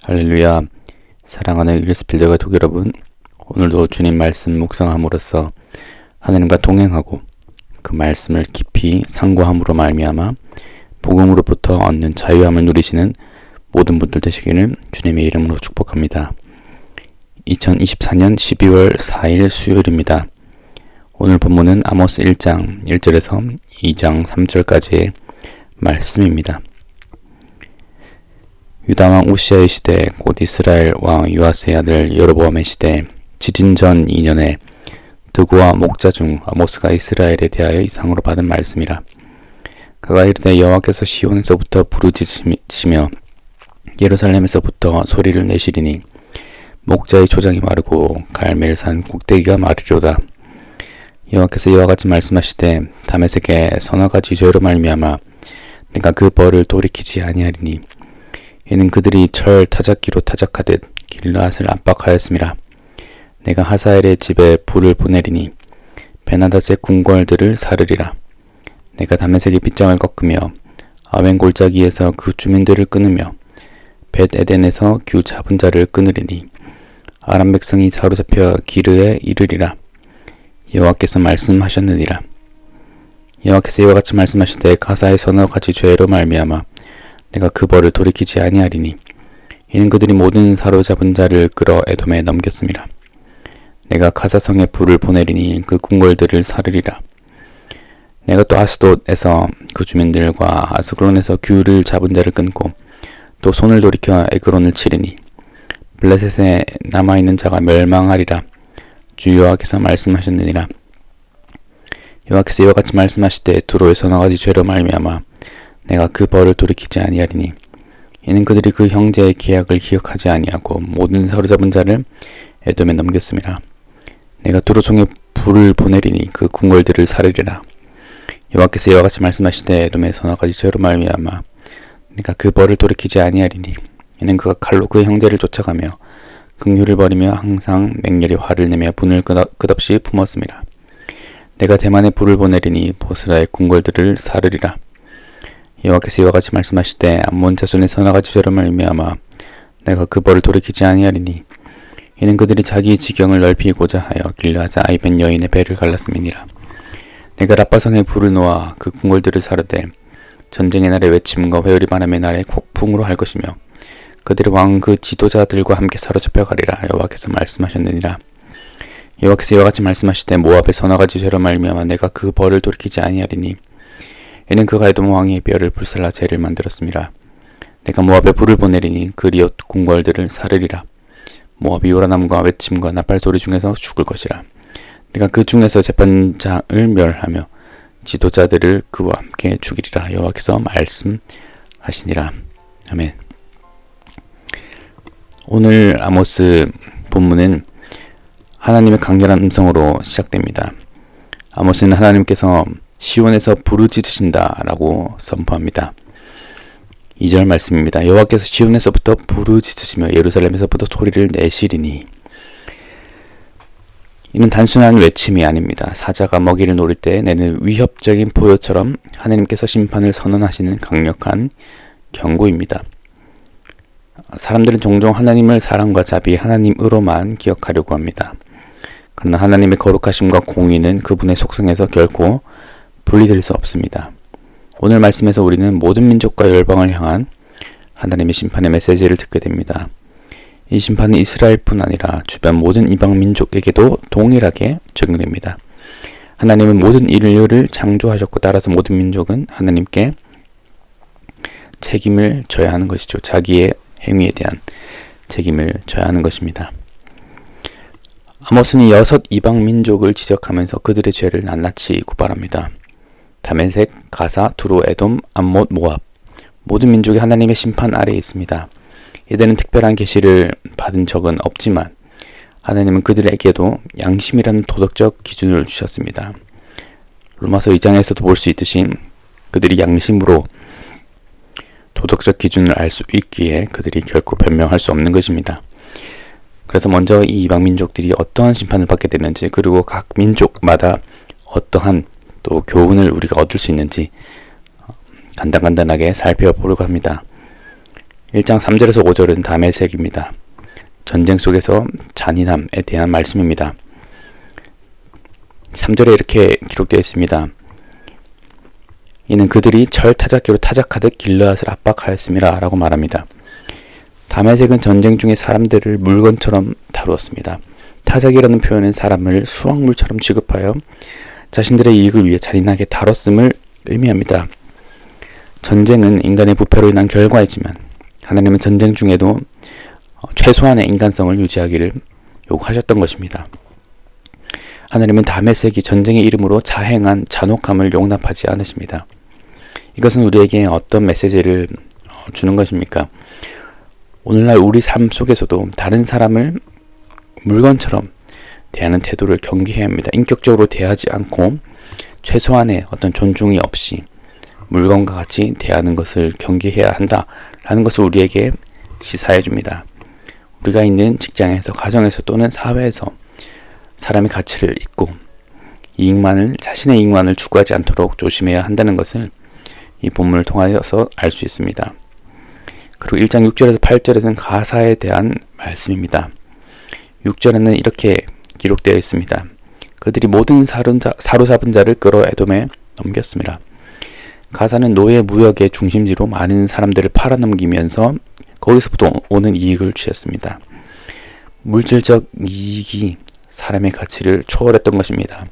할렐루야. 사랑하는 윌스필드 가족 여러분, 오늘도 주님 말씀 묵상함으로써 하나님과 동행하고 그 말씀을 깊이 상고함으로 말미암아 복음으로부터 얻는 자유함을 누리시는 모든 분들 되시기를 주님의 이름으로 축복합니다. 2024년 12월 4일 수요일입니다. 오늘 본문은 아모스 1장 1절에서 2장 3절까지의 말씀입니다. 유다왕 우시아의 시대, 곧 이스라엘 왕 요아스의 아들 여로보암의 시대, 지진 전 2년에 드고와 목자 중 아모스가 이스라엘에 대하여 이상으로 받은 말씀이라. 그가 이르되 여호와께서 시온에서부터 부르짖으시며 예루살렘에서부터 소리를 내시리니 목자의 초장이 마르고 갈멜산 꼭대기가 마르리로다. 여호와께서 이와 같이 말씀하시되 다메섹에 서너 가지 죄로 말미암아 내가 그 벌을 돌이키지 아니하리니 이는 그들이 철 타작기로 타작하듯 길르앗을 압박하였음이라. 내가 하사엘의 집에 불을 보내리니 베나닷의 궁궐들을 사르리라. 내가 다메섹의 빗장을 꺾으며 아웬 골짜기에서 그 주민들을 끊으며 벳 에덴에서 규 잡은 자를 끊으리니 아람 백성이 사로잡혀 기르에 이르리라. 여호와께서 말씀하셨느니라. 여호와께서 이와 같이 말씀하시되 가사의 서너 가지 죄로 말미암아 내가 그 벌을 돌이키지 아니하리니 이는 그들이 모든 사로잡은 자를 끌어 에돔에 넘겼음이라. 내가 가사성에 불을 보내리니 그 궁궐들을 사르리라. 내가 또 아스돗에서 그 주민들과 아스글론에서 규를 잡은 자를 끊고 또 손을 돌이켜 에그론을 치리니 블레셋에 남아있는 자가 멸망하리라. 주 여호와께서 말씀하셨느니라. 여호와께서 이와 같이 말씀하시되 두로의 서너 가지 죄로 말미암아 내가 그 벌을 돌이키지 아니하리니 이는 그들이 그 형제의 계약을 기억하지 아니하고 모든 사로잡은 자를 에돔에 넘겼음이라. 내가 두로송에 불을 보내리니 그 궁궐들을 사르리라. 여호와께서 이와 같이 말씀하시되 에돔의 서너 가지 죄로 말미암아 내가 그 벌을 돌이키지 아니하리니 이는 그가 칼로 그 형제를 쫓아가며 긍휼을 버리며 항상 맹렬히 화를 내며 분을 끝없이 품었음이라. 내가 대만에 불을 보내리니 보스라의 궁궐들을 사르리라. 여호와께서 이와 같이 말씀하시되 암몬 자손의 서너 가지 죄로 말미암아 내가 그 벌을 돌이키지 아니하리니 이는 그들이 자기 지경을 넓히고자 하여 길르앗의 아이벤 여인의 배를 갈랐음이니라. 내가 라빠성에 불을 놓아 그 궁궐들을 사르되 전쟁의 날에 외침과 회오리 바람의 날에 폭풍으로 할 것이며 그들이 왕 그 지도자들과 함께 사로잡혀 가리라. 여호와께서 말씀하셨느니라. 여호와께서 이와 같이 말씀하시되 모압의 서너 가지 죄로 말미암아 내가 그 벌을 돌이키지 아니하리니 이는 그가 에돔 왕의 뼈를 불살라 재를 만들었습니다. 내가 모압에 불을 보내리니 그 리옷 궁궐들을 사르리라. 모압이 요란함과 외침과 나팔 소리 중에서 죽을 것이라. 내가 그 중에서 재판장을 멸하며 지도자들을 그와 함께 죽이리라. 여호와께서 말씀하시니라. 아멘. 오늘 아모스 본문은 하나님의 강렬한 음성으로 시작됩니다. 아모스는 하나님께서 시온에서 부르짖으신다 라고 선포합니다. 2절 말씀입니다. 여호와께서 시온에서부터 부르짖으시며 예루살렘에서부터 소리를 내시리니 이는 단순한 외침이 아닙니다. 사자가 먹이를 노릴 때 내는 위협적인 포효처럼 하나님께서 심판을 선언하시는 강력한 경고입니다. 사람들은 종종 하나님을 사랑과 자비, 하나님으로만 기억하려고 합니다. 그러나 하나님의 거룩하심과 공의는 그분의 속성에서 결코 분리될 수 없습니다. 오늘 말씀에서 우리는 모든 민족과 열방을 향한 하나님의 심판의 메시지를 듣게 됩니다. 이 심판은 이스라엘뿐 아니라 주변 모든 이방 민족에게도 동일하게 적용됩니다. 하나님은 모든 인류를 창조하셨고 따라서 모든 민족은 하나님께 책임을 져야 하는 것이죠. 자기의 행위에 대한 책임을 져야 하는 것입니다. 아모스는 6 이방 민족을 지적하면서 그들의 죄를 낱낱이 고발합니다. 다메섹, 가사, 두로, 에돔, 암못, 모압 모든 민족이 하나님의 심판 아래에 있습니다. 이들은 특별한 계시를 받은 적은 없지만 하나님은 그들에게도 양심이라는 도덕적 기준을 주셨습니다. 로마서 2장에서도 볼 수 있듯이 그들이 양심으로 도덕적 기준을 알 수 있기에 그들이 결코 변명할 수 없는 것입니다. 그래서 먼저 이 이방 민족들이 어떠한 심판을 받게 되는지, 그리고 각 민족마다 어떠한 또 교훈을 우리가 얻을 수 있는지 간단하게 살펴보려고 합니다. 1장 3절에서 5절은 다메섹입니다. 전쟁 속에서 잔인함에 대한 말씀입니다. 3절에 이렇게 기록되어 있습니다. 이는 그들이 절 타작기로 타작하듯 길르앗을 압박하였음이라 라고 말합니다. 다메섹은 전쟁 중에 사람들을 물건처럼 다루었습니다. 타작이라는 표현은 사람을 수확물처럼 취급하여 자신들의 이익을 위해 잔인하게 다뤘음을 의미합니다. 전쟁은 인간의 부패로 인한 결과이지만 하나님은 전쟁 중에도 최소한의 인간성을 유지하기를 요구하셨던 것입니다. 하나님은 다메섹이 전쟁의 이름으로 자행한 잔혹함을 용납하지 않으십니다. 이것은 우리에게 어떤 메시지를 주는 것입니까? 오늘날 우리 삶 속에서도 다른 사람을 물건처럼 대하는 태도를 경계해야 합니다. 인격적으로 대하지 않고 최소한의 어떤 존중이 없이 물건과 같이 대하는 것을 경계해야 한다라는 것을 우리에게 시사해 줍니다. 우리가 있는 직장에서, 가정에서 또는 사회에서 사람의 가치를 잊고 자신의 이익만을 추구하지 않도록 조심해야 한다는 것을 이 본문을 통하여서 알 수 있습니다. 그리고 1장 6절에서 8절에서는 가사에 대한 말씀입니다. 6절에는 이렇게 기록되어 있습니다. 그들이 모든 사로잡은 자를 끌어 에돔에 넘겼습니다. 가사는 노예 무역의 중심지로 많은 사람들을 팔아넘기면서 거기서부터 오는 이익을 취했습니다. 물질적 이익이 사람의 가치를 초월했던 것입니다.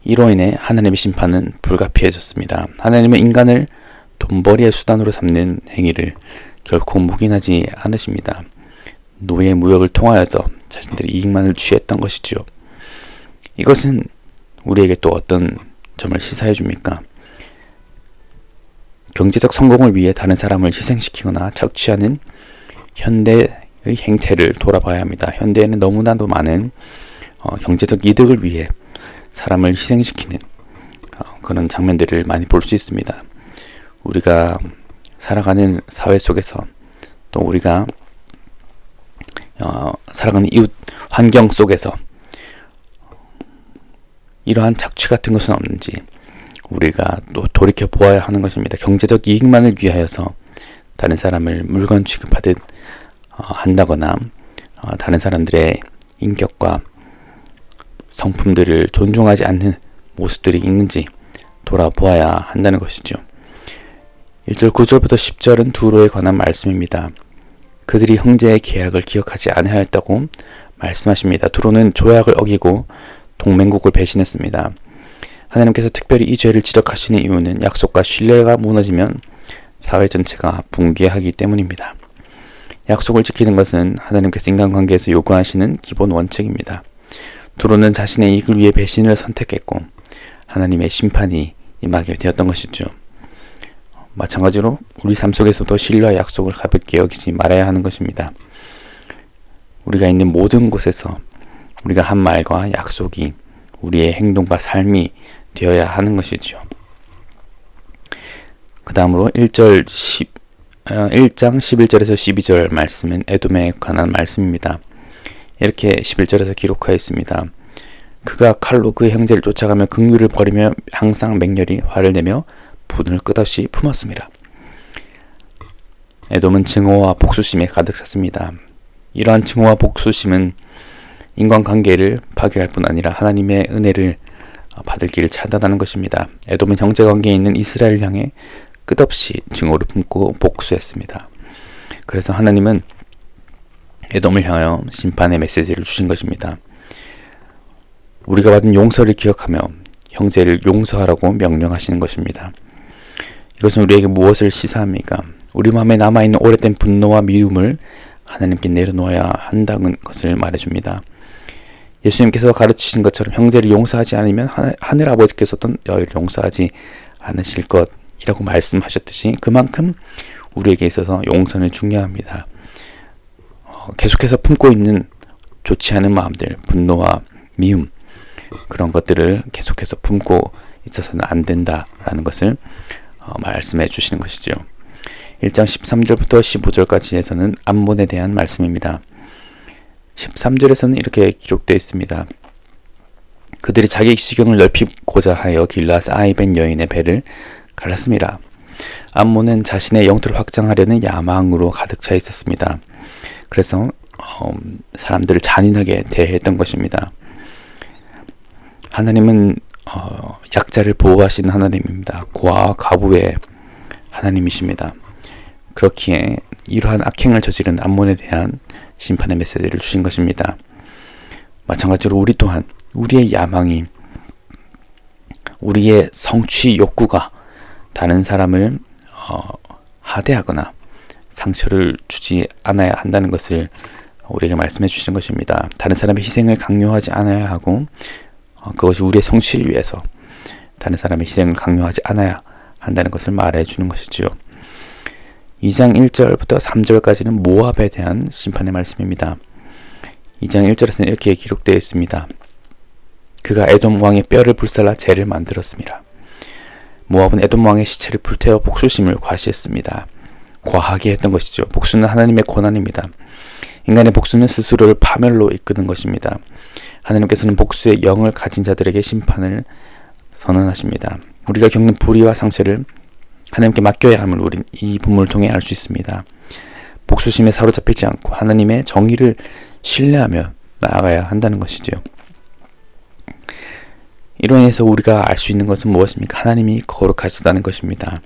이로 인해 하나님의 심판은 불가피해졌습니다. 하나님은 인간을 돈벌이의 수단으로 삼는 행위를 결코 묵인하지 않으십니다. 노예 무역을 통하여서 자신들의 이익만을 취했던 것이지요. 이것은 우리에게 또 어떤 점을 시사해 줍니까? 경제적 성공을 위해 다른 사람을 희생시키거나 착취하는 현대의 행태를 돌아봐야 합니다. 현대에는 너무나도 많은 경제적 이득을 위해 사람을 희생시키는 그런 장면들을 많이 볼 수 있습니다. 우리가 살아가는 사회 속에서 또 우리가 살아가는 이웃 환경 속에서 이러한 착취 같은 것은 없는지 우리가 또 돌이켜 보아야 하는 것입니다. 경제적 이익만을 위하여서 다른 사람을 물건 취급하듯 한다거나 다른 사람들의 인격과 성품들을 존중하지 않는 모습들이 있는지 돌아보아야 한다는 것이죠. 1절 9절부터 10절은 두로에 관한 말씀입니다. 그들이 형제의 계약을 기억하지 아니하였다고 말씀하십니다. 두로는 조약을 어기고 동맹국을 배신했습니다. 하나님께서 특별히 이 죄를 지적하시는 이유는 약속과 신뢰가 무너지면 사회 전체가 붕괴하기 때문입니다. 약속을 지키는 것은 하나님께서 인간관계에서 요구하시는 기본 원칙입니다. 두로는 자신의 이익을 위해 배신을 선택했고 하나님의 심판이 임하게 되었던 것이죠. 마찬가지로 우리 삶 속에서도 신뢰와 약속을 가볍게 여기지 말아야 하는 것입니다. 우리가 있는 모든 곳에서 우리가 한 말과 약속이 우리의 행동과 삶이 되어야 하는 것이죠. 그 다음으로 1장 11절에서 12절 말씀은 에돔에 관한 말씀입니다. 이렇게 11절에서 기록하여 있습니다. 그가 칼로 그의 형제를 쫓아가며 긍휼을 버리며 항상 맹렬히 화를 내며 분을 끝없이 품었습니다. 에돔은 증오와 복수심에 가득 찼습니다. 이러한 증오와 복수심은 인간관계를 파괴할 뿐 아니라 하나님의 은혜를 받을 길을 차단하는 것입니다. 에돔은 형제관계에 있는 이스라엘을 향해 끝없이 증오를 품고 복수했습니다. 그래서 하나님은 에돔을 향하여 심판의 메시지를 주신 것입니다. 우리가 받은 용서를 기억하며 형제를 용서하라고 명령하시는 것입니다. 이것은 우리에게 무엇을 시사합니까? 우리 마음에 남아있는 오래된 분노와 미움을 하나님께 내려놓아야 한다는 것을 말해줍니다. 예수님께서 가르치신 것처럼 형제를 용서하지 않으면 하늘 아버지께서도 너희를 용서하지 않으실 것이라고 말씀하셨듯이 그만큼 우리에게 있어서 용서는 중요합니다. 계속해서 품고 있는 좋지 않은 마음들, 분노와 미움, 그런 것들을 계속해서 품고 있어서는 안 된다라는 것을 말씀해 주시는 것이죠. 1장 13절부터 15절까지에서는 암몬에 대한 말씀입니다. 13절에서는 이렇게 기록되어 있습니다. 그들이 자기 시경을 넓히고자 하여 길르앗 아이벤 여인의 배를 갈랐습니다. 암몬은 자신의 영토를 확장하려는 야망으로 가득 차 있었습니다. 그래서 사람들을 잔인하게 대했던 것입니다. 하나님은 약자를 보호하시는 하나님입니다. 고아와 과부의 하나님이십니다. 그렇기에 이러한 악행을 저지른 암몬에 대한 심판의 메시지를 주신 것입니다. 마찬가지로 우리 또한 우리의 야망이, 우리의 성취 욕구가 다른 사람을 하대하거나 상처를 주지 않아야 한다는 것을 우리에게 말씀해 주신 것입니다. 다른 사람의 희생을 강요하지 않아야 하고 그것이 우리의 성취를 위해서 다른 사람의 희생을 강요하지 않아야 한다는 것을 말해 주는 것이지요. 2장 1절부터 3절까지는 모압에 대한 심판의 말씀입니다. 2장 1절에서는 이렇게 기록되어 있습니다. 그가 에돔 왕의 뼈를 불살라 재를 만들었습니다. 모압은 에돔 왕의 시체를 불태워 복수심을 과시했습니다. 과하게 했던 것이죠. 복수는 하나님의 권한입니다. 인간의 복수는 스스로를 파멸로 이끄는 것입니다. 하나님께서는 복수의 영을 가진 자들에게 심판을 선언하십니다. 우리가 겪는 불의와 상처를 하나님께 맡겨야 함을 우린 이 본문을 통해 알 수 있습니다. 복수심에 사로잡히지 않고 하나님의 정의를 신뢰하며 나아가야 한다는 것이죠. 이로 인해서 우리가 알 수 있는 것은 무엇입니까? 하나님이 거룩하시다는 것입니다.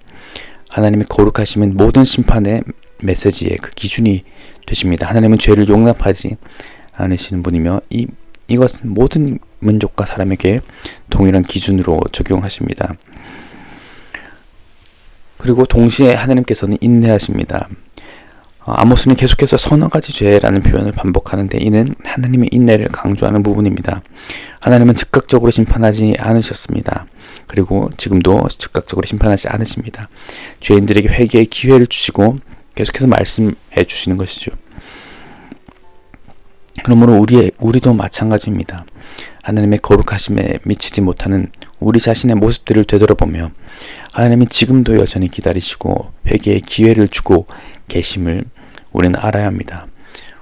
하나님의 거룩하심은 모든 심판의 메시지의 그 기준이 되십니다. 하나님은 죄를 용납하지 않으시는 분이며 이것은 모든 민족과 사람에게 동일한 기준으로 적용하십니다. 그리고 동시에 하나님께서는 인내하십니다. 아모스는 계속해서 서너 가지 죄라는 표현을 반복하는데 이는 하나님의 인내를 강조하는 부분입니다. 하나님은 즉각적으로 심판하지 않으셨습니다. 그리고 지금도 즉각적으로 심판하지 않으십니다. 죄인들에게 회개의 기회를 주시고 계속해서 말씀해 주시는 것이죠. 그러므로 우리도 마찬가지입니다. 하나님의 거룩하심에 미치지 못하는 우리 자신의 모습들을 되돌아보며 하나님이 지금도 여전히 기다리시고 회개의 기회를 주고 계심을 우리는 알아야 합니다.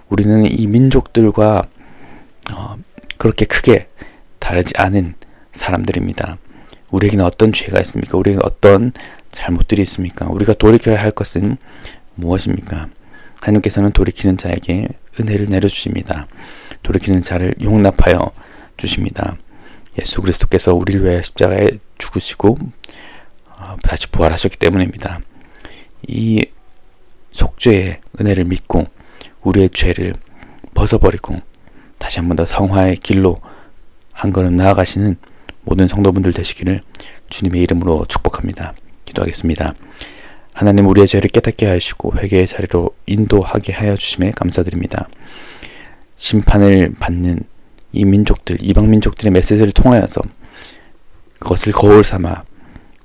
우리는 이 민족들과 그렇게 크게 다르지 않은 사람들입니다. 우리에게는 어떤 죄가 있습니까? 우리에게는 어떤 잘못들이 있습니까? 우리가 돌이켜야 할 것은 무엇입니까? 하나님께서는 돌이키는 자에게 은혜를 내려주십니다. 돌이키는 자를 용납하여 주십니다. 예수 그리스도께서 우리를 위해 십자가에 죽으시고 다시 부활하셨기 때문입니다. 이 속죄의 은혜를 믿고 우리의 죄를 벗어버리고 다시 한 번 더 성화의 길로 한 걸음 나아가시는 모든 성도분들 되시기를 주님의 이름으로 축복합니다. 기도하겠습니다. 하나님, 우리의 죄를 깨닫게 하시고 회개의 자리로 인도하게 하여 주심에 감사드립니다. 심판을 받는 이 민족들, 이방 민족들의 메시지를 통하여서 그것을 거울 삼아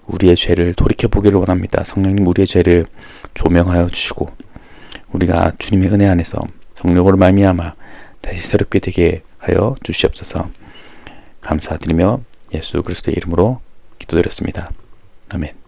우리의 죄를 돌이켜보기를 원합니다. 성령님, 우리의 죄를 조명하여 주시고 우리가 주님의 은혜 안에서 성령으로 말미암아 다시 새롭게 되게 하여 주시옵소서. 감사드리며 예수 그리스도의 이름으로 기도드렸습니다. 아멘.